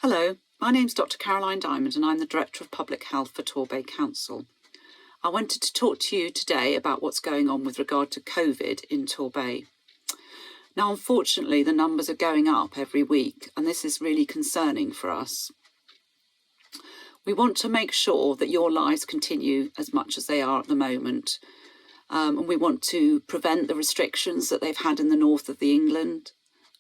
Hello, my name's Dr. Caroline Dimond and I'm the Director of Public Health for Torbay Council. I wanted to talk to you today about what's going on with regard to COVID in Torbay. Now, unfortunately, the numbers are going up every week and this is really concerning for us. We want to make sure that your lives continue as much as they are at the moment. And we want to prevent the restrictions that they've had in the north of England.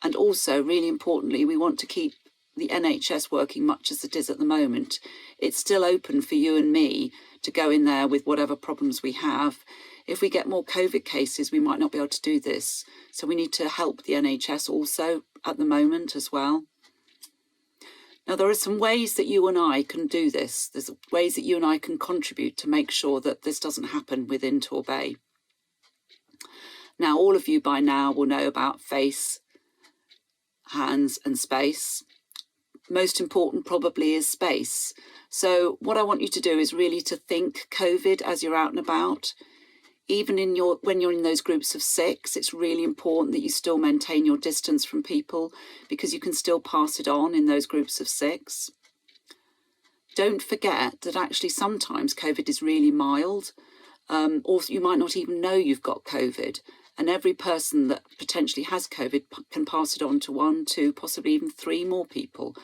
And also, really importantly, we want to keep the NHS working much as it is at the moment. It's still open for you and me to go in there with whatever problems we have. If we get more COVID cases, we might not be able to do this. So we need to help the NHS also at the moment as well. Now, there are some ways that you and I can do this. There's ways that you and I can contribute to make sure that this doesn't happen within Torbay. Now, all of you by now will know about face, hands and space. Most important probably is space. So what I want you to do is really to think COVID as you're out and about. Even when you're in those groups of 6, it's really important that you still maintain your distance from people because you can still pass it on in those groups of 6. Don't forget that actually sometimes COVID is really mild, or you might not even know you've got COVID. And every person that potentially has COVID can pass it on to 1, 2, possibly even 3 more people.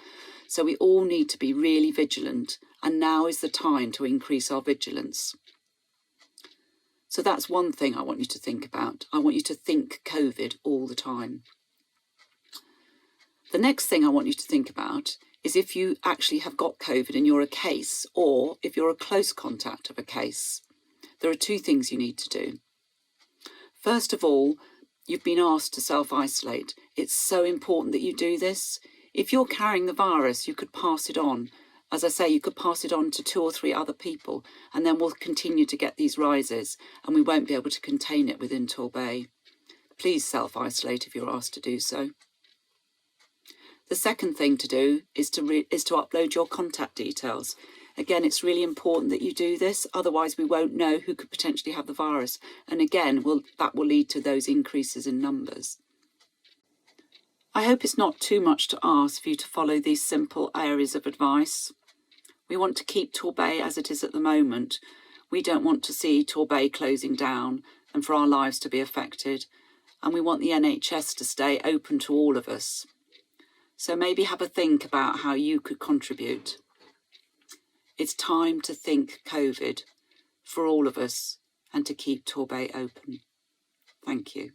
So we all need to be really vigilant. And now is the time to increase our vigilance. So that's one thing I want you to think about. I want you to think COVID all the time. The next thing I want you to think about is if you actually have got COVID and you're a case, or if you're a close contact of a case. There are 2 things you need to do. First of all, you've been asked to self-isolate. It's so important that you do this. If you're carrying the virus, you could pass it on. As I say, you could pass it on to 2 or 3 other people, and then we'll continue to get these rises, and we won't be able to contain it within Torbay. Please self-isolate if you're asked to do so. The second thing to do is to upload your contact details. Again, it's really important that you do this, otherwise we won't know who could potentially have the virus. And again, that will lead to those increases in numbers. I hope it's not too much to ask for you to follow these simple areas of advice. We want to keep Torbay as it is at the moment. We don't want to see Torbay closing down and for our lives to be affected. And we want the NHS to stay open to all of us. So maybe have a think about how you could contribute. It's time to think COVID for all of us and to keep Torbay open. Thank you.